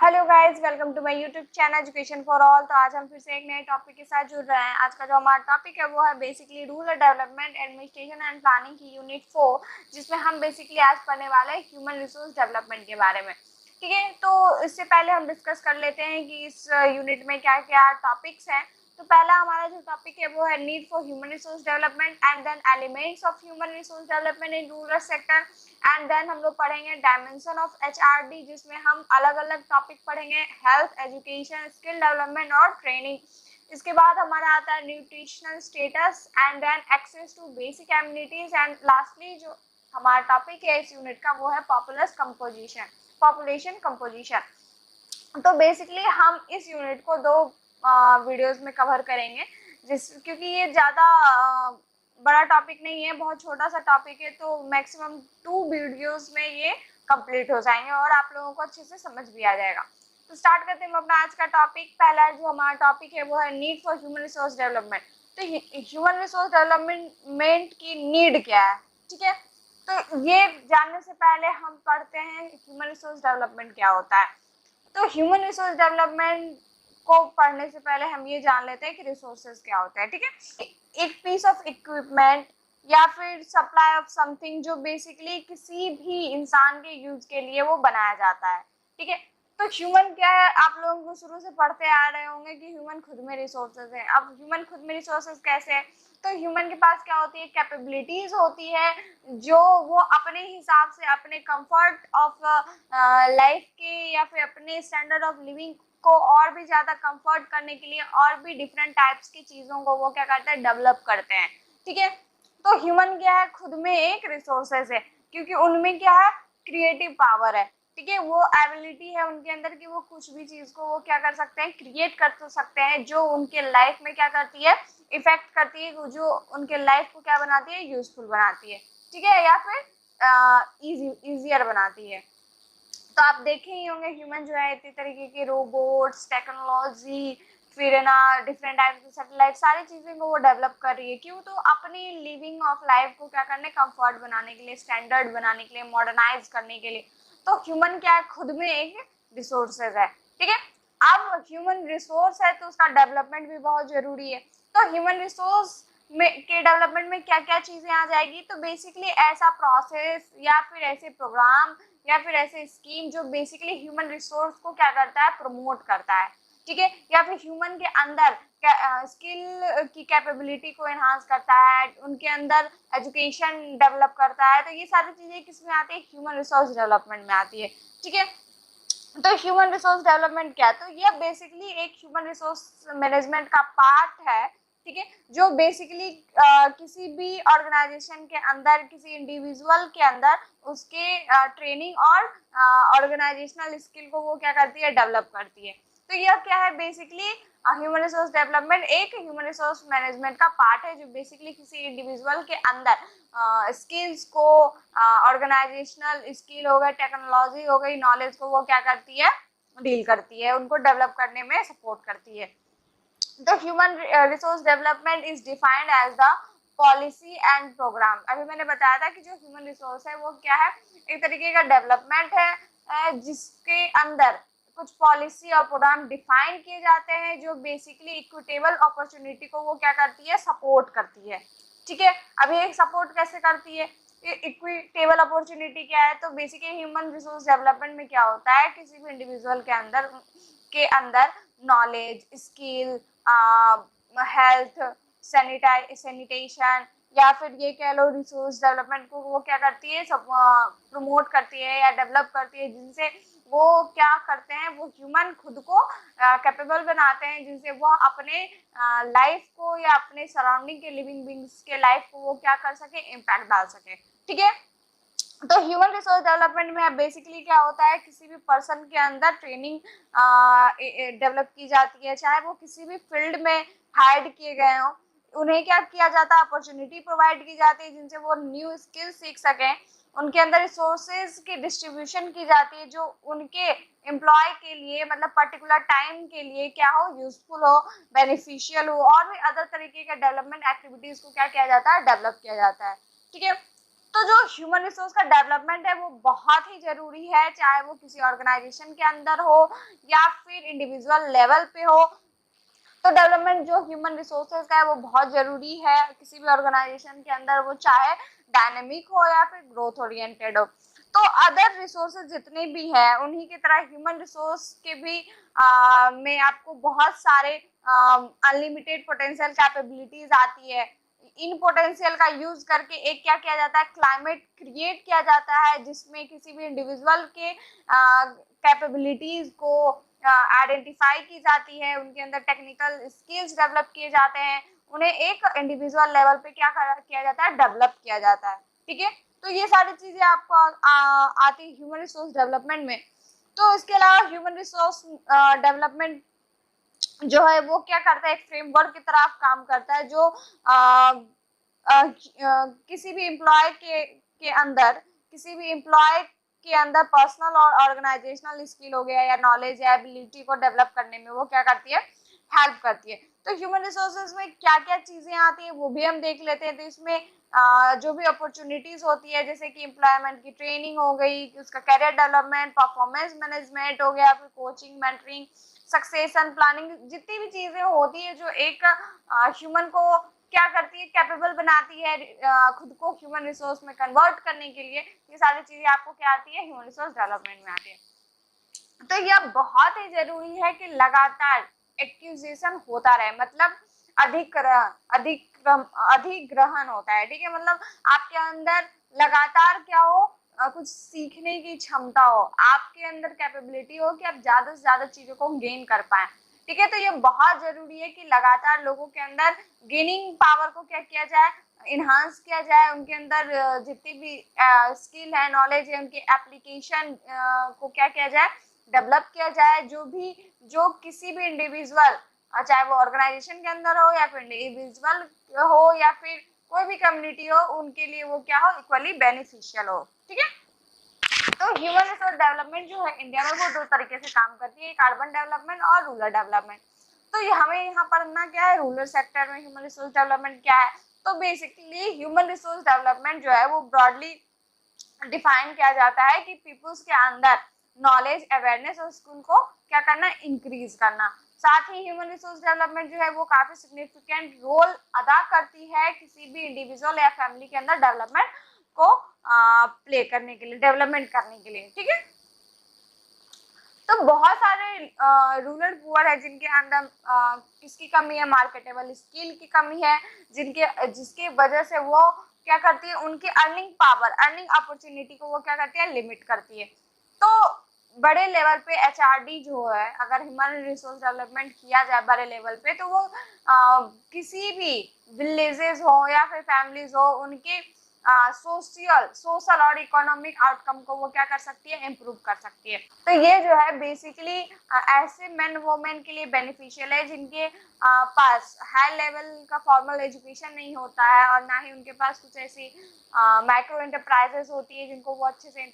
Hello guys, welcome to my YouTube channel education for all. तो आज हम फिर से एक नए टॉपिक के साथ जुड़ रहे हैं। आज का जो हमारा टॉपिक है वो है basically rural development administration and planning की यूनिट 4, जिसमें हम बेसिकली आज पढ़ने वाले हैं ह्यूमन रिसोर्स डेवलपमेंट के बारे में। ठीक है, तो इससे पहले हम डिस्कस कर लेते हैं कि इस यूनिट में क्या क्या टॉपिक्स हैं। तो पहला हमारा जो टॉपिक है वो है need for human resource development and then elements of human resource development in rural sector. And then हम लोग पढ़ेंगे डायमेंशन ऑफ एचआरडी, जिसमें हम अलग अलग टॉपिक पढ़ेंगे, हेल्थ, एजुकेशन, स्किल डेवलपमेंट और ट्रेनिंग। इसके बाद हमारा आता है nutritional status and then access to basic amenities and lastly जो हमारा टॉपिक है इस यूनिट का वो है पॉपुलेशन कंपोजिशन। तो बेसिकली हम इस यूनिट को दो वीडियोस में कवर करेंगे, क्योंकि ये ज़्यादा बड़ा टॉपिक नहीं है, बहुत छोटा सा टॉपिक है, तो मैक्सिमम 2 वीडियोस में ये कंप्लीट हो जाएंगे और आप लोगों को अच्छे से समझ भी आ जाएगा। तो स्टार्ट करते हैं हम अपना आज का टॉपिक। पहला जो हमारा टॉपिक है वो है need for human resource development. तो ह्यूमन रिसोर्स डेवलपमेंट की नीड क्या है, ठीक है। तो ये जानने से पहले हम पढ़ते हैं ह्यूमन रिसोर्स डेवलपमेंट क्या होता है। तो ह्यूमन रिसोर्स डेवलपमेंट को पढ़ने से पहले हम ये जान लेते हैं कि रिसोर्सेज क्या होता है, ठीक है। एक पीस ऑफ इक्विपमेंट या फिर सप्लाई ऑफ समथिंग जो बेसिकली किसी भी इंसान के यूज के लिए वो बनाया जाता है, ठीक है। तो ह्यूमन क्या है, आप लोगों को शुरू से पढ़ते आ रहे होंगे कि ह्यूमन खुद में रिसोर्सेज है। अब ह्यूमन खुद में रिसोर्सेज कैसे है, तो ह्यूमन के पास क्या होती है, कैपेबिलिटीज होती है जो वो अपने हिसाब से अपने कंफर्ट ऑफ लाइफ के या फिर अपने स्टैंडर्ड ऑफ लिविंग को और भी ज्यादा कंफर्ट करने के लिए और भी डिफरेंट टाइप्स की चीजों को वो क्या करते हैं, डेवलप करते हैं, ठीक है। तो ह्यूमन क्या है, खुद में एक रिसोर्सेज है, क्योंकि उनमें क्या है, क्रिएटिव पावर है, ठीक है। वो एबिलिटी है उनके अंदर कि वो कुछ भी चीज को वो क्या कर सकते हैं, क्रिएट कर तो सकते हैं, जो उनके लाइफ में क्या करती है, इफेक्ट करती है, जो उनके लाइफ को क्या बनाती है, यूजफुल बनाती है, ठीक है, या फिर इजियर बनाती है। तो आप देखे ही होंगे ह्यूमन जो है इतने तरीके के रोबोट्स, टेक्नोलॉजी, फिर ना डिफरेंट टाइप के सैटेलाइट, सारी चीजें को वो डेवलप कर रही है। क्यों, तो अपनी लिविंग ऑफ लाइफ को क्या करने, कंफर्ट बनाने के लिए, स्टैंडर्ड बनाने के लिए, मॉडर्नाइज करने के लिए। तो ह्यूमन क्या है, खुद में एक रिसोर्सेज है, ठीक है। अब ह्यूमन रिसोर्स है तो उसका डेवलपमेंट भी बहुत जरूरी है। तो ह्यूमन रिसोर्स में के डेवलपमेंट में क्या क्या चीजें आ जाएगी, तो बेसिकली ऐसा प्रोसेस या फिर ऐसे प्रोग्राम या फिर ऐसे स्कीम जो बेसिकली ह्यूमन रिसोर्स को क्या करता है, प्रमोट करता है, ठीक है, या फिर ह्यूमन के अंदर स्किल की कैपेबिलिटी को एनहांस करता है, उनके अंदर एजुकेशन डेवलप करता है। तो ये सारी चीजें किसमें आती है, ह्यूमन रिसोर्स डेवलपमेंट में आती है, ठीक है। तो ह्यूमन रिसोर्स डेवलपमेंट क्या है, तो ये बेसिकली एक ह्यूमन रिसोर्स मैनेजमेंट का पार्ट है, ठीक है, जो बेसिकली किसी भी ऑर्गेनाइजेशन के अंदर, किसी इंडिविजुअल के अंदर उसके ट्रेनिंग और ऑर्गेनाइजेशनल स्किल को वो क्या करती है, डेवलप करती है। तो यह क्या है, बेसिकली ह्यूमन रिसोर्स डेवलपमेंट एक ह्यूमन रिसोर्स मैनेजमेंट का पार्ट है, जो बेसिकली किसी इंडिविजुअल के अंदर स्किल्स को, ऑर्गेनाइजेशनल स्किल हो गई, टेक्नोलॉजी हो गई, नॉलेज को वो क्या करती है, डील करती है, उनको डेवलप करने में सपोर्ट करती है। तो human resource development is defined as the policy and program. अभी मैंने बताया था कि जो ह्यूमन रिसोर्स है वो क्या है, एक तरीके का डेवलपमेंट है, जिसके अंदर कुछ पॉलिसी और प्रोग्राम डिफाइन किए जाते हैं, जो बेसिकली इक्विटेबल अपॉर्चुनिटी को वो क्या करती है, सपोर्ट करती है, ठीक है। अभी एक सपोर्ट कैसे करती है, इक्विटेबल अपॉर्चुनिटी क्या है, तो बेसिकली ह्यूमन रिसोर्स डेवलपमेंट में क्या होता है, किसी भी इंडिविजुअल के अंदर नॉलेज, स्किल, हेल्थ, सैनिटेशन या फिर ये कह लो रिसोर्स डेवलपमेंट को वो क्या करती है, सब प्रमोट करती है या डेवलप करती है, जिनसे वो क्या करते हैं, वो ह्यूमन खुद को कैपेबल बनाते हैं, जिनसे वो अपने लाइफ को या अपने सराउंडिंग के लिविंग बींग्स के लाइफ को वो क्या कर सके, इम्पैक्ट डाल सके, ठीक है। तो ह्यूमन रिसोर्स डेवलपमेंट में बेसिकली क्या होता है, किसी भी पर्सन के अंदर ट्रेनिंग डेवलप की जाती है, चाहे वो किसी भी फील्ड में हायर्ड किए गए हों, उन्हें क्या किया जाता है, अपॉर्चुनिटी प्रोवाइड की जाती है, जिनसे वो न्यू स्किल सीख सकें। उनके अंदर रिसोर्सेज की डिस्ट्रीब्यूशन की जाती है, जो उनके एम्प्लॉय के लिए, मतलब पर्टिकुलर टाइम के लिए क्या हो, यूजफुल हो, बेनिफिशियल हो, और भी अदर तरीके के डेवलपमेंट एक्टिविटीज को क्या किया जाता है, डेवलप किया जाता है, ठीक है। तो जो ह्यूमन रिसोर्स का डेवलपमेंट है वो बहुत ही जरूरी है, चाहे वो किसी ऑर्गेनाइजेशन के अंदर हो या फिर इंडिविजुअल लेवल पे हो। तो डेवलपमेंट जो ह्यूमन रिसोर्सेज का है वो बहुत जरूरी है किसी भी ऑर्गेनाइजेशन के अंदर, वो चाहे डायनेमिक हो या फिर ग्रोथ ओरिएंटेड हो। तो अदर रिसोर्सेज जितने भी है उन्हीं की तरह ह्यूमन रिसोर्स के भी में आपको बहुत सारे अनलिमिटेड पोटेंशियल कैपेबिलिटीज आती है। इन पोटेंशियल का यूज करके एक क्या किया जाता है, क्लाइमेट क्रिएट किया जाता है जिसमें किसी भी इंडिविजुअल के कैपेबिलिटीज को आइडेंटिफाई की जाती है, उनके अंदर टेक्निकल स्किल्स डेवलप किए जाते हैं, उन्हें एक इंडिविजुअल लेवल पे क्या किया जाता है, डेवलप किया जाता है। ठीक है, तो ये सारी चीजें आपको आती है ह्यूमन रिसोर्स डेवलपमेंट में। तो इसके अलावा ह्यूमन रिसोर्स डेवलपमेंट जो है वो क्या करता है, एक फ्रेमवर्क की तरह काम करता है जो किसी भी एम्प्लॉय के अंदर पर्सनल और ऑर्गेनाइजेशनल स्किल हो गया या नॉलेज या एबिलिटी को डेवलप करने में वो क्या करती है, हेल्प करती है। तो ह्यूमन रिसोर्सेज में क्या क्या चीजें आती है वो भी हम देख लेते हैं। तो इसमें जो भी अपॉर्चुनिटीज होती है जैसे कि एम्प्लॉयमेंट की ट्रेनिंग हो गई, उसका करियर डेवलपमेंट, परफॉर्मेंस मैनेजमेंट हो गया, फिर कोचिंग, मेंटरिंग, सक्सेशन प्लानिंग, जितनी भी चीजें होती है जो एक ह्यूमन को क्या करती है, कैपेबल बनाती है खुद को ह्यूमन रिसोर्स में कन्वर्ट करने के लिए, ये सारी चीजें आपको क्या आती है, ह्यूमन रिसोर्स डेवलपमेंट में आती है। तो यह बहुत ही जरूरी है कि लगातार एक्विजिशन होता रहे, मतलब अधिग्रहण होता है। ठीक है, मतलब आपके अंदर लगातार क्या हो, कुछ सीखने की क्षमता हो, आपके अंदर कैपेबिलिटी हो कि आप ज्यादा से ज्यादा चीजों को गेन कर पाए। ठीक है, तो ये बहुत जरूरी है कि लगातार लोगों के अंदर गेनिंग पावर को क्या किया जाए, इन्हांस किया जाए, उनके अंदर जितनी भी स्किल है, नॉलेज है, उनके एप्लीकेशन को क्या किया जाए, डेवलप किया जाए। जो किसी भी इंडिविजुअल, चाहे वो ऑर्गेनाइजेशन के अंदर हो या फिर इंडिविजुअल हो या फिर कोई भी कम्युनिटी हो, उनके लिए वो क्या हो, इक्वली बेनिफिशियल हो। ठीक है, तो ह्यूमन रिसोर्स डेवलपमेंट जो है इंडिया में वो दो तरीके से काम करती है, एक अर्बन डेवलपमेंट और रूरल डेवलपमेंट। तो ये हमें यहाँ पढ़ना क्या है, रूरल सेक्टर में ह्यूमन रिसोर्स डेवलपमेंट क्या है। तो बेसिकली ह्यूमन रिसोर्स डेवलपमेंट जो है वो ब्रॉडली डिफाइन किया जाता है कि पीपुल्स के अंदर नॉलेज, अवेयरनेस और स्किल को क्या करना, इंक्रीज करना। साथ ही ह्यूमन रिसोर्स डेवलपमेंट जो है वो काफी सिग्निफिकेंट रोल अदा करती है किसी भी इंडिविजुअल या फैमिली के अंदर डेवलपमेंट को प्ले करने के लिए, डेवलपमेंट करने के लिए। ठीक है, तो बहुत सारे रूरल पुअर है जिनके अंदर किसकी कमी है, मार्केटेबल स्किल की कमी है, जिसके वजह से वो क्या करती है, उनकी अर्निंग पावर, अर्निंग अपॉर्चुनिटी को वो क्या करती है, लिमिट करती है। तो बड़े लेवल पे एचआरडी जो है, अगर ह्यूमन रिसोर्स डेवलपमेंट किया जाए बड़े लेवल पे, तो वो किसी भी विलेजेस हो या फिर फैमिलीज हो, उनके सोशल और इकोनॉमिक आउटकम को वो क्या कर सकती है, इम्प्रूव कर सकती है। तो ये जो है बेसिकली ऐसे मेन वोमेन के लिए बेनिफिशियल है जिनके पास हाई लेवल का फॉर्मल एजुकेशन नहीं होता है और ना ही उनके पास कुछ ऐसी माइक्रो एंटरप्राइजेस होती है जिनको वो अच्छे से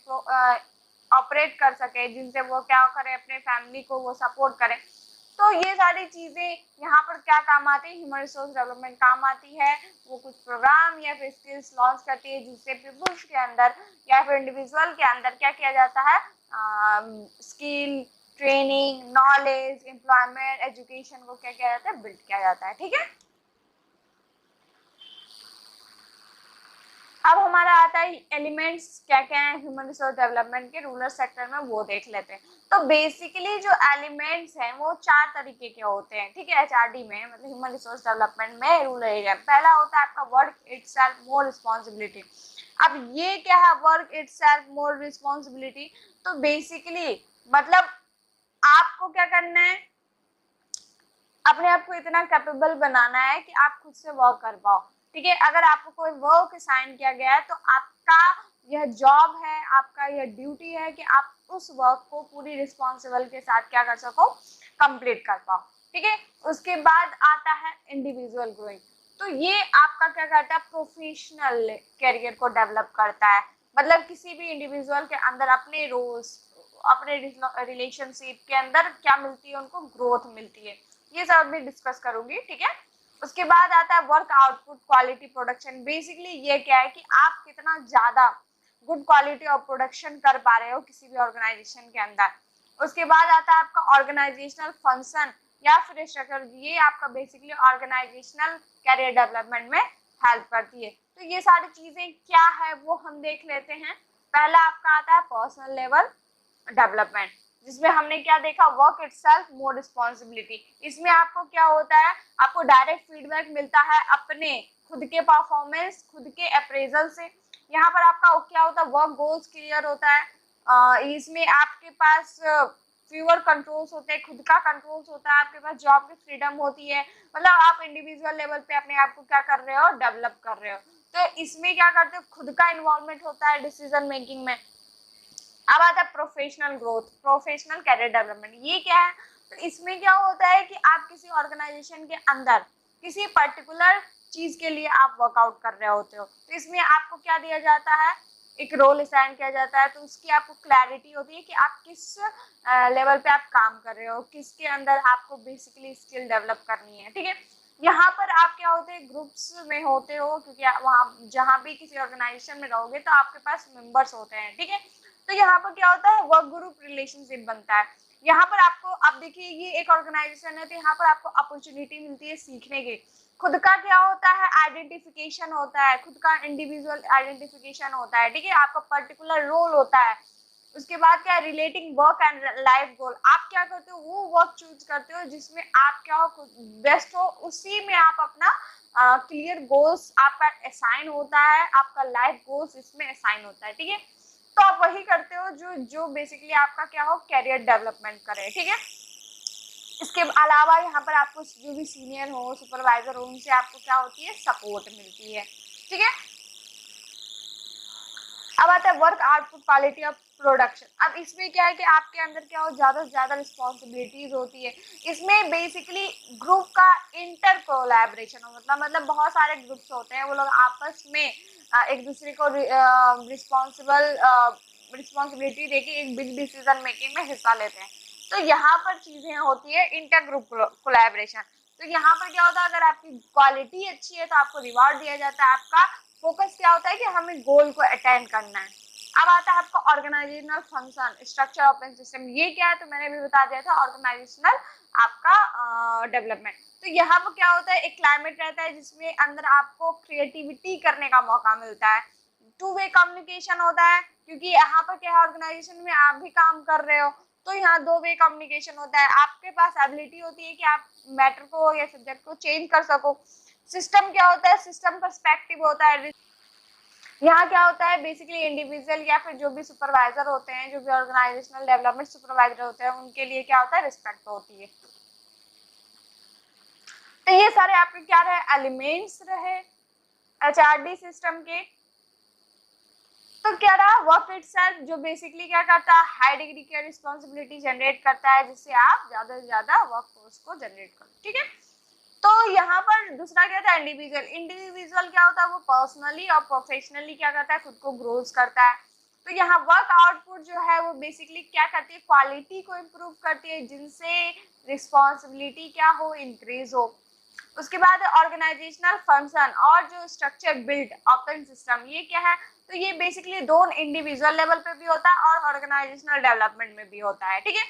ऑपरेट कर सके, जिनसे वो क्या करे, अपने फैमिली को वो सपोर्ट करे। तो ये सारी चीजें यहाँ पर क्या काम आती है, ह्यूमन रिसोर्स डेवलपमेंट काम आती है। वो कुछ प्रोग्राम या फिर स्किल्स लॉन्च करती है जिससे पीपुल्स के अंदर या फिर इंडिविजुअल के अंदर क्या किया जाता है, skill, training, knowledge, employment, education को क्या किया जाता है, बिल्ड किया जाता है। ठीक है, अब हमारा आता है एलिमेंट्स क्या क्या है ह्यूमन रिसोर्स डेवलपमेंट के रूरल सेक्टर में, वो देख लेते हैं। तो बेसिकली जो एलिमेंट्स हैं वो 4 तरीके के होते हैं। ठीक है, एचआरडी में, मतलब ह्यूमन रिसोर्स डेवलपमेंट में रूरल एरिया, पहला होता है आपका वर्क इटसेल्फ मोर रिस्पॉन्सिबिलिटी। अब ये क्या है, वर्क इटसेल्फ मोर रिस्पॉन्सिबिलिटी? तो बेसिकली मतलब आपको क्या करना है, अपने आप को इतना कैपेबल बनाना है कि आप खुद से वर्क कर पाओ। ठीक है, अगर आपको कोई वर्क असाइन किया गया है तो आपका यह जॉब है, आपका यह ड्यूटी है कि आप उस वर्क को पूरी रिस्पॉन्सिबल के साथ क्या कर सको, कंप्लीट कर पाओ। ठीक है, उसके बाद आता है इंडिविजुअल ग्रोइंग। तो ये आपका क्या करता है, प्रोफेशनल करियर को डेवलप करता है। मतलब किसी भी इंडिविजुअल के अंदर अपने रोल्स, अपने रिलेशनशिप के अंदर क्या मिलती है, उनको ग्रोथ मिलती है। ये सब भी डिस्कस करूंगी। ठीक है, उसके बाद आता है work output quality production. Basically ये क्या है कि आप कितना ज्यादा गुड क्वालिटी ऑफ प्रोडक्शन कर पा रहे हो किसी भी ऑर्गेनाइजेशन के अंदर। उसके बाद आता है आपका ऑर्गेनाइजेशनल फंक्शन या फिर स्ट्रक्चर। ये आपका बेसिकली ऑर्गेनाइजेशनल कैरियर डेवलपमेंट में हेल्प करती है। तो ये सारी चीजें क्या है वो हम देख लेते हैं। पहला आपका आता है पर्सनल लेवल डेवलपमेंट, जिसमें हमने क्या देखा, वर्क इटसेल्फ मोर रिस्पॉन्सिबिलिटी। इसमें आपको क्या होता है, आपको डायरेक्ट फीडबैक मिलता है अपने खुद के परफॉर्मेंस, खुद के अप्रेजल से। यहाँ पर आपका क्या होता है, वर्क गोल्स क्लियर होता है। इसमें आपके पास फ्यूअर कंट्रोल्स होते हैं, खुद का कंट्रोल्स होता है, आपके पास जॉब की फ्रीडम होती है। मतलब आप इंडिविजुअल लेवल पे अपने आप को क्या कर रहे हो, डेवलप कर रहे हो। तो इसमें क्या करते हो, खुद का इन्वॉल्वमेंट होता है डिसीजन मेकिंग में। अब आता है professional growth, professional career development. ये क्या है, तो इसमें क्या होता है कि आप किसी ऑर्गेनाइजेशन के अंदर किसी पर्टिकुलर चीज के लिए आप वर्कआउट कर रहे होते हो। तो इसमें आपको क्या दिया जाता है, एक रोल असाइन किया जाता है। तो उसकी आपको क्लैरिटी होती है कि आप किस लेवल पे आप काम कर रहे हो, किसके अंदर आपको बेसिकली स्किल डेवलप करनी है। ठीक है, यहाँ पर आप क्या होते हैं, ग्रुप्स में होते हो, क्योंकि वहाँ जहाँ भी किसी ऑर्गेनाइजेशन में रहोगे तो आपके पास मेंबर्स होते हैं। ठीक है, तो यहाँ पर क्या होता है, वर्क ग्रुप रिलेशनशिप बनता है। यहाँ पर आपको, अब देखिए ये एक ऑर्गेनाइजेशन है तो यहाँ पर आपको अपॉर्चुनिटी मिलती है सीखने की। खुद का क्या होता है, आइडेंटिफिकेशन होता है, खुद का इंडिविजुअल आइडेंटिफिकेशन होता है। ठीक है, आपका पर्टिकुलर रोल होता है। उसके बाद क्या है, relating work and life goal. आप क्या करते हो, वो वर्क चूज करते हो जिसमें आप क्या हो, बेस्ट हो, उसी में आप अपना क्लियर गोल्स आपका असाइन होता है, आपका लाइफ गोल्स इसमें असाइन होता है। ठीक है, तो आप वही करते हो जो जो बेसिकली आपका क्या हो, कैरियर डेवलपमेंट करे। ठीक है, इसके अलावा यहाँ पर आपको जो भी सीनियर हो, सुपरवाइजर हो, उनसे आपको क्या होती है, सपोर्ट मिलती है। ठीक है, अब आता है work output quality of production. अब इसमें क्या है कि आपके अंदर क्या हो, ज्यादा से ज्यादा रिस्पॉन्सिबिलिटीज होती है। इसमें बेसिकली ग्रुप का इंटर कोलैबोरेशन हो, मतलब बहुत सारे ग्रुप्स होते हैं, वो लोग आपस में एक दूसरे को रिस्पॉन्सिबिलिटी देके एक बिग डिसीजन मेकिंग में हिस्सा लेते हैं। तो यहाँ पर चीजें होती है इंटर ग्रुप कोलैबोरेशन। तो यहाँ पर क्या होता है, अगर आपकी क्वालिटी अच्छी है तो आपको रिवार्ड दिया जाता है। आपका फोकस क्या होता है कि हमें गोल को अटेंड करना है। अब आता है आपका organisational function, structure operating system. ये क्या है, तो मैंने भी बता दिया था, ऑर्गेनाइजेशनल आपका डेवलपमेंट। तो यहाँ पर क्या होता है, एक क्लाइमेट रहता है जिसमें अंदर आपको क्रिएटिविटी करने का मौका मिलता है। टू वे कम्युनिकेशन होता है, क्योंकि यहाँ पर क्या है, ऑर्गेनाइजेशन में आप भी काम कर रहे हो, तो यहाँ दो वे कम्युनिकेशन होता है। आपके पास एबिलिटी होती है कि आप मैटर को या सब्जेक्ट को चेंज कर सको। सिस्टम क्या होता है, सिस्टम पर्सपेक्टिव होता है। यहाँ क्या होता है, बेसिकली इंडिविजुअल या फिर जो भी सुपरवाइजर होते हैं, जो भी ऑर्गेनाइजेशनल डेवलपमेंट सुपरवाइजर होते हैं, उनके लिए क्या होता है, रिस्पेक्ट होती है। तो ये सारे आपके क्या रहे, एलिमेंट्स रहे एचआरडी सिस्टम के। तो क्या रहा, वर्क इटसेल्फ, जो बेसिकली क्या करता है, हाई डिग्री की रिस्पॉन्सिबिलिटी जनरेट करता है, जिससे आप ज्यादा से ज्यादा वर्क फोर्स को जनरेट करो। ठीक है, तो यहाँ पर दूसरा क्या था, इंडिविजुअल। इंडिविजुअल क्या होता है, वो पर्सनली और प्रोफेशनली क्या करता है, खुद को ग्रोथ करता है। तो यहाँ वर्क आउटपुट जो है वो बेसिकली क्या करती है, क्वालिटी को इम्प्रूव करती है, जिनसे रिस्पॉन्सिबिलिटी क्या हो, इंक्रीज हो। उसके बाद ऑर्गेनाइजेशनल फंक्शन और जो स्ट्रक्चर बिल्ड ऑपरेटिंग सिस्टम, ये क्या है, तो ये बेसिकली दोनों इंडिविजुअल लेवल पे भी होता है और ऑर्गेनाइजेशनल डेवलपमेंट में भी होता है। ठीक है,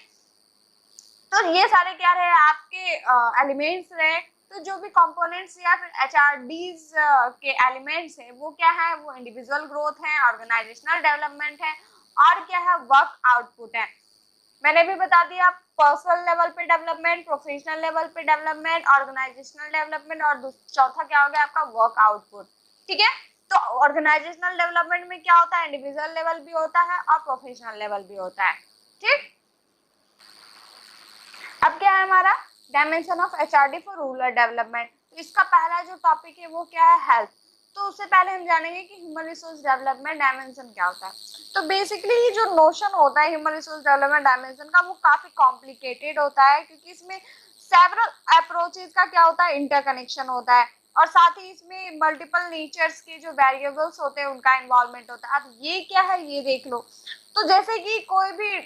तो ये सारे क्या रहे आपके एलिमेंट्स रहे। तो जो भी कंपोनेंट्स या फिर एचआरडीज के एलिमेंट्स हैं, वो क्या है, वो इंडिविजुअल ग्रोथ है, ऑर्गेनाइजेशनल डेवलपमेंट है, और क्या है, वर्क आउटपुट है। मैंने भी बता दिया, पर्सनल लेवल पे डेवलपमेंट, प्रोफेशनल लेवल पे डेवलपमेंट, ऑर्गेनाइजेशनल डेवलपमेंट, और चौथा क्या हो गया आपका, वर्क आउटपुट। ठीक है, तो ऑर्गेनाइजेशनल डेवलपमेंट में क्या होता है, इंडिविजुअल लेवल भी होता है और प्रोफेशनल लेवल भी होता है। ठीक, अब क्या है हमारा, dimension of HRD for rural development. तो इसका पहला जो टॉपिक है वो क्या है, हेल्थ। तो उससे पहले हम जानेंगे कि ह्यूमन रिसोर्स डेवलपमेंट डायमेंशन क्या होता है। तो बेसिकली ये जो नोशन होता है ह्यूमन रिसोर्स डेवलपमेंट डायमेंशन का, वो काफी कॉम्प्लिकेटेड होता है, क्योंकि इसमें सेवरल अप्रोचेज का क्या होता है, इंटरकनेक्शन होता है, और साथ ही इसमें मल्टीपल नेचर्स के जो वेरिएबल्स होते हैं उनका इन्वॉल्वमेंट होता है। अब ये क्या है, ये देख लो। तो जैसे कि कोई भी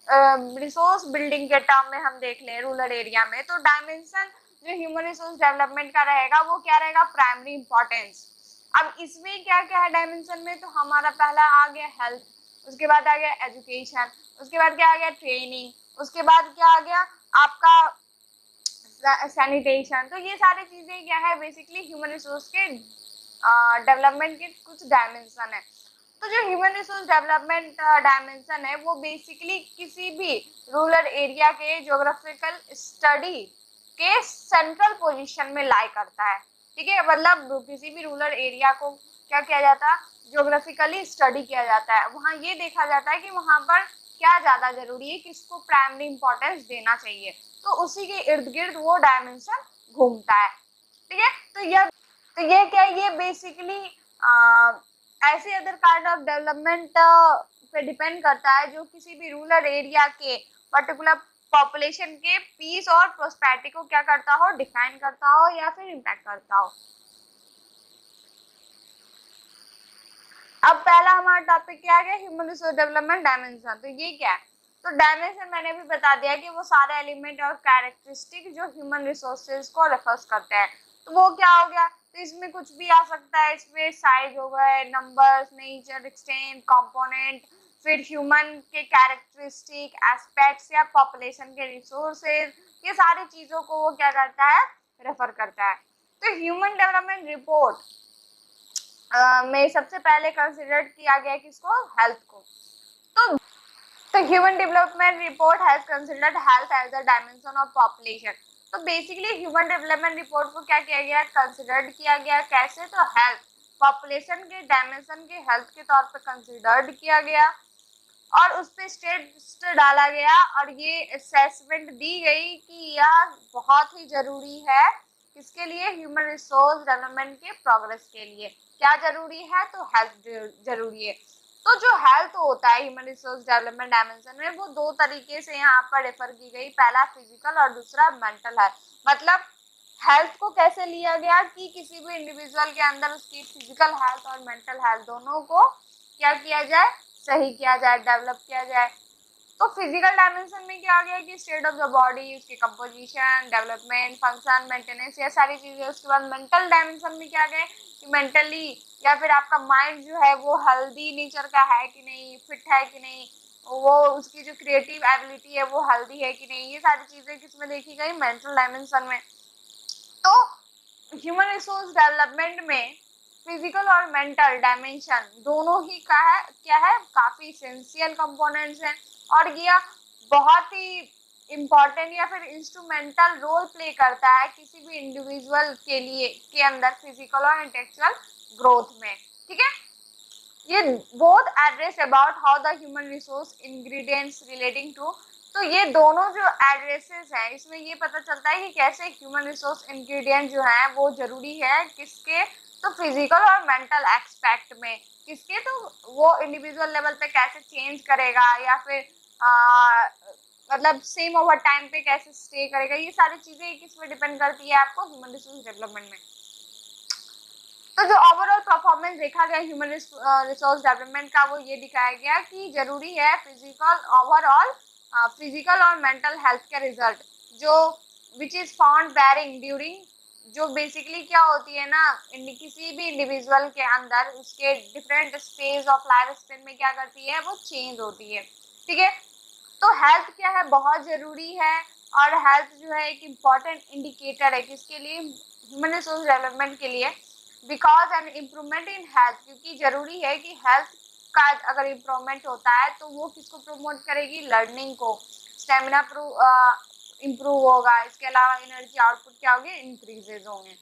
रिसोर्स बिल्डिंग के टर्म में हम देख लें रूरल एरिया में, तो डायमेंशन जो ह्यूमन रिसोर्स डेवलपमेंट का रहेगा वो क्या रहेगा, प्राइमरी इंपॉर्टेंस। अब इसमें क्या क्या है डायमेंशन में, तो हमारा पहला आ गया हेल्थ, उसके बाद आ गया एजुकेशन, उसके बाद क्या आ गया ट्रेनिंग, उसके बाद क्या आ गया आपका सैनिटेशन। तो ये सारी चीजें क्या है बेसिकली ह्यूमन रिसोर्स के डेवलपमेंट के कुछ डायमेंशन है। तो जो ह्यूमन रिसोर्स डेवलपमेंट डायमेंशन है वो बेसिकली किसी भी रूरल एरिया के ज्योग्राफिकल स्टडी के सेंट्रल पोजीशन में लाई करता है। ठीक है, मतलब किसी भी रूरल एरिया को क्या किया जाता है, ज्योग्राफिकली स्टडी किया जाता है, वहाँ ये देखा जाता है कि वहाँ पर क्या ज्यादा जरूरी है, किसको प्राइमरी इंपॉर्टेंस देना चाहिए, तो उसी के इर्द गिर्द वो डायमेंशन घूमता है। ठीक है, तो ये क्या है, ये बेसिकली ऐसे अदर काइंड ऑफ डेवलपमेंट पे डिपेंड करता है जो किसी भी रूरल एरिया के पर्टिकुलर पॉपुलेशन के पीस और प्रोस्पेरिटी को क्या करता हो, डिफाइन करता हो या फिर इम्पैक्ट करता हो। अब पहला हमारा टॉपिक क्या है, ह्यूमन रिसोर्स डेवलपमेंट डायमेंशन। तो ये क्या है, तो डायमेंशन मैंने भी बता दिया कि वो सारे एलिमेंट और कैरेक्टरिस्टिक जो ह्यूमन रिसोर्सेज को रेफर्स करते हैं। तो वो क्या हो गया, तो इसमें कुछ भी आ सकता है, इसमें साइज हो गए, नंबर्स, नेचर, एक्सटेंट, कंपोनेंट, फिर ह्यूमन के कैरेक्टरिस्टिक एस्पेक्ट्स या पॉपुलेशन के रिसोर्सेज, ये सारी चीजों को वो क्या करता है, रेफर करता है। तो ह्यूमन डेवलपमेंट रिपोर्ट में सबसे पहले कंसिडर किया गया किसको, हेल्थ को। तो human development report has considered health as a dimension of population. तो बेसिकली ह्यूमन डेवलपमेंट रिपोर्ट को क्या किया गया, कंसिडर्ड किया गया, कैसे, तो हेल्थ पॉपुलेशन के डायमेंशन के हेल्थ के तौर पे कंसिडर्ड किया गया और उस पर स्टेट डाला गया और ये असेसमेंट दी गई कि यह बहुत ही जरूरी है किसके लिए, ह्यूमन रिसोर्स डेवलपमेंट के प्रोग्रेस के लिए। क्या जरूरी है, तो हेल्थ जरूरी है। तो जो हेल्थ होता है ह्यूमन रिसोर्स डेवलपमेंट डायमेंशन में, वो दो तरीके से यहाँ पर रेफर की गई, पहला फिजिकल और दूसरा मेंटल हेल्थ। मतलब हेल्थ को कैसे लिया गया कि किसी भी इंडिविजुअल के अंदर उसकी फिजिकल हेल्थ और मेंटल हेल्थ दोनों को क्या किया जाए, सही किया जाए, डेवलप किया जाए। तो फिजिकल डायमेंशन में क्या आ गया कि स्टेट ऑफ द बॉडी, उसकी कंपोजिशन, डेवलपमेंट, फंक्शन, मेंटेनेंस, ये सारी चीजें। उसके बाद मेंटल डायमेंशन में क्या गए कि मेंटली या फिर आपका माइंड जो है वो हेल्दी नेचर का है कि नहीं, फिट है कि नहीं, वो उसकी जो क्रिएटिव एबिलिटी है वो हेल्दी है कि नहीं, ये सारी चीजें किसमें देखी गई, मेंटल डायमेंशन में। तो ह्यूमन रिसोर्स डेवलपमेंट में फिजिकल और मेंटल डायमेंशन दोनों ही का है क्या है, काफी इसेंशियल कंपोनेंट्स हैं और ये बहुत ही इम्पोर्टेंट या फिर इंस्ट्रूमेंटल रोल प्ले करता है किसी भी इंडिविजुअल के लिए के अंदर फिजिकल और इंटेलेक्चुअल ग्रोथ में। ठीक है, ये both address about how the human resource ingredients relating to. तो ये दोनों जो एड्रेसेस हैं इसमें ये पता चलता है कि कैसे ह्यूमन रिसोर्स इंग्रेडिएंट जो है वो जरूरी है किसके, तो फिजिकल और मेंटल एस्पेक्ट में किसके, तो वो इंडिविजुअल लेवल पे कैसे चेंज करेगा या फिर मतलब सेम ओवर टाइम पे कैसे स्टे करेगा, ये सारी चीजें किस पे डिपेंड करती है आपको, ह्यूमन रिसोर्स डेवलपमेंट में। तो जो ओवरऑल परफॉर्मेंस देखा गया ह्यूमन रिसोर्स डेवलपमेंट का वो ये दिखाया गया कि जरूरी है फिजिकल ओवरऑल फिजिकल और मेंटल हेल्थ के रिजल्ट जो which is found varying during, जो बेसिकली क्या होती है ना, किसी भी इंडिविजुअल के अंदर उसके different stage of life span में क्या करती है, वो चेंज होती है। ठीक है, तो हेल्थ क्या है, बहुत जरूरी है और हेल्थ जो है एक इम्पॉर्टेंट इंडिकेटर है किसके लिए, ह्यूमन रिसोर्स डेवलपमेंट के लिए। Because an improvement in health, क्योंकि जरूरी है कि हेल्थ का अगर इम्प्रूवमेंट होता है तो वो किसको प्रमोट करेगी, लर्निंग को, स्टेमिना इम्प्रूव होगा, इसके अलावा एनर्जी आउटपुट क्या होगी, इंक्रीजेज होंगे।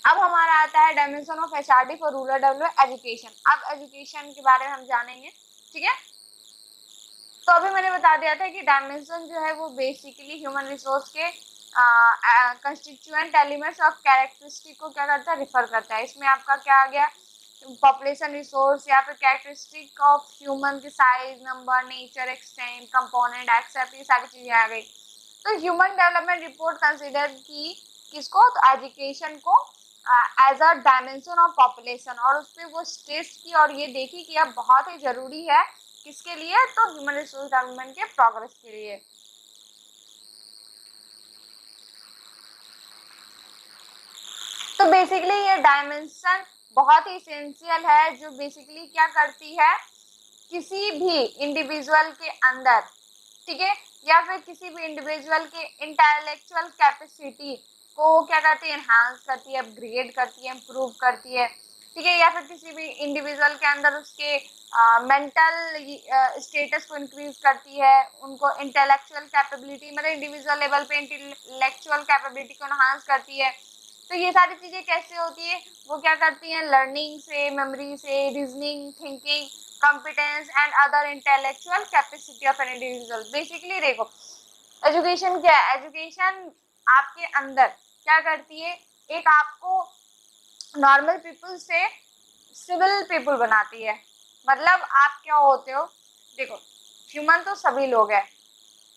अब हमारा आता है dimension of HRD for rural development education. अब एजुकेशन के बारे में हम जानेंगे। ठीक है, तो अभी मैंने बता दिया था कि डायमेंशन जो है वो बेसिकली ह्यूमन रिसोर्स के कंस्टिट्यूएंट एलिमेंट्स ऑफ कैरेक्टरिस्टिक को क्या करता है, रिफर करता है। इसमें आपका क्या आ गया, पॉपुलेशन रिसोर्स या फिर कैरेक्टरिस्टिक ऑफ ह्यूमन की size, number, nature, extent, component, except, ये सारी चीजें आ गई। तो ह्यूमन डेवलपमेंट रिपोर्ट कंसिडर की किसको, तो एजुकेशन को as a dimension of population, और उस पर वो स्ट्रेस की और ये देखी कि यह बहुत ही जरूरी है किसके लिए, तो ह्यूमन रिसोर्स डेवलपमेंट के प्रोग्रेस के लिए। तो बेसिकली ये डायमेंशन बहुत ही इसेंशियल है, जो बेसिकली क्या करती है, किसी भी इंडिविजुअल के अंदर, ठीक है, या फिर किसी भी इंडिविजुअल के इंटेलेक्चुअल कैपेसिटी को क्या करती है, एनहांस करती है, अपग्रेड करती है, इम्प्रूव करती है, ठीक है, या फिर किसी भी इंडिविजुअल के अंदर उसके मेंटल स्टेटस को इंक्रीज करती है, उनको इंटेलेक्चुअल कैपेबिलिटी मतलब इंडिविजुअल लेवल पे इंटेलेक्चुअल कैपेबिलिटी को एनहांस करती है। तो ये सारी चीज़ें कैसे होती है, वो क्या करती हैं, लर्निंग से, मेमोरी से, reasoning, thinking, competence and other intellectual capacity of an individual. Basically देखो एजुकेशन क्या है, एजुकेशन आपके अंदर क्या करती है, एक आपको नॉर्मल पीपल से सिविल पीपल बनाती है। मतलब आप क्या होते हो, देखो ह्यूमन तो सभी लोग हैं,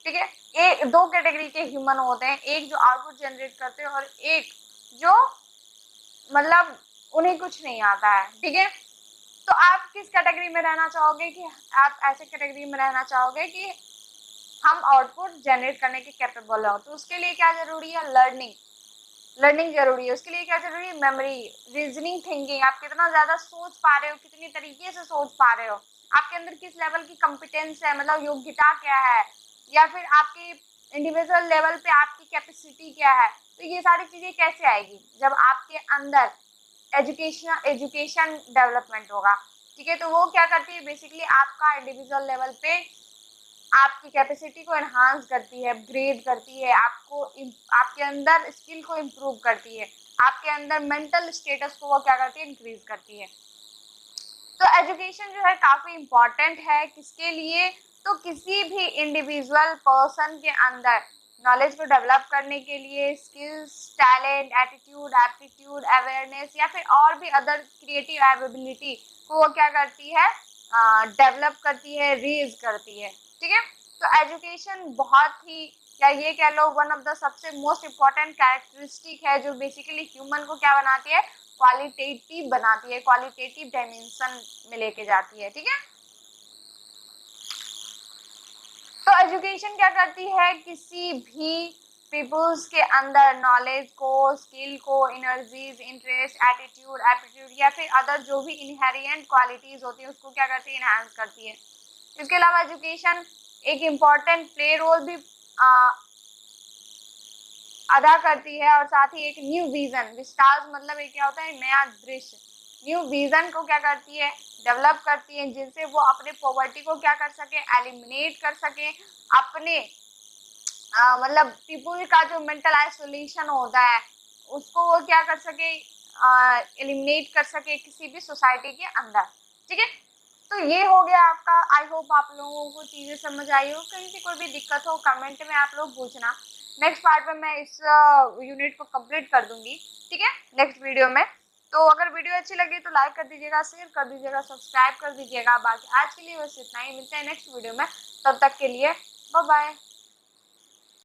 ठीक है, एक दो कैटेगरी के ह्यूमन होते हैं, एक जो आउटपुट जनरेट करते हैं और एक जो मतलब उन्हें कुछ नहीं आता है, ठीक है। तो आप किस कैटेगरी में रहना चाहोगे, कि आप ऐसे कैटेगरी में रहना चाहोगे कि हम आउटपुट जनरेट करने के कैपेबल हो। तो उसके लिए क्या जरूरी है, लर्निंग जरूरी है। उसके लिए क्या जरूरी है, मेमोरी, रीजनिंग, थिंकिंग, आप कितना ज्यादा सोच पा रहे हो, कितनी तरीके से सोच पा रहे हो, आपके अंदर किस लेवल की कॉम्पिटेंस है, मतलब योग्यता क्या है, या फिर आपके इंडिविजुअल लेवल पे आपकी कैपेसिटी क्या है। तो ये सारी चीजें कैसे आएगी, जब आपके अंदर एजुकेशन डेवलपमेंट होगा, ठीक है। तो वो क्या करती है, बेसिकली आपका इंडिविजुअल लेवल पे आपकी कैपेसिटी को एनहांस करती है, अपग्रेड करती है, आपको आपके अंदर स्किल को इम्प्रूव करती है, आपके अंदर मेंटल स्टेटस को वो क्या करती है, इंक्रीज करती है। तो एजुकेशन जो है काफी इम्पोर्टेंट है, किसके लिए, तो किसी भी इंडिविजुअल पर्सन के अंदर नॉलेज को डेवलप करने के लिए, skills, talent, attitude, aptitude, awareness या फिर और भी अदर क्रिएटिव एबिलिटी को वो क्या करती है, डेवलप करती है, रेज करती है, ठीक है। तो एजुकेशन बहुत ही, या ये कह लो वन ऑफ द सबसे मोस्ट इम्पॉर्टेंट कैरेक्टरिस्टिक है, जो बेसिकली ह्यूमन को क्या बनाती है, क्वालिटेटिव बनाती है, क्वालिटेटिव डायमेंशन में लेके जाती है, ठीक है। तो एजुकेशन क्या करती है, किसी भी पीपल्स के अंदर नॉलेज को, स्किल को, एनर्जीज, इंटरेस्ट, एटीट्यूड, एप्टीट्यूड या फिर अदर जो भी इनहेरिएंट क्वालिटीज होती है उसको क्या करती है, इनहांस करती है। इसके अलावा एजुकेशन एक इम्पॉर्टेंट प्ले रोल भी अदा करती है, और साथ ही एक न्यू विजन विस्टार्स, मतलब एक क्या होता है, नया दृश्य, न्यू विजन को क्या करती है, डेवलप करती है, जिनसे वो अपने पॉवर्टी को क्या कर सके, एलिमिनेट कर सके, अपने मतलब पीपल का जो मेंटल आइसोलेशन होता है उसको वो क्या कर सके, एलिमिनेट कर सके किसी भी सोसाइटी के अंदर, ठीक है। तो ये हो गया आपका, आई होप आप लोगों को चीजें समझ आई हो। कहीं से कोई भी दिक्कत हो कमेंट में आप लोग पूछना, नेक्स्ट पार्ट में मैं इस यूनिट को कंप्लीट कर दूंगी, ठीक है, नेक्स्ट वीडियो में। तो अगर वीडियो अच्छी लगी तो लाइक कर दीजिएगा, शेयर कर दीजिएगा, सब्सक्राइब कर दीजिएगा। बाकी आज के लिए बस इतना ही, मिलते हैं नेक्स्ट वीडियो में, तब तक के लिए बाय बाय।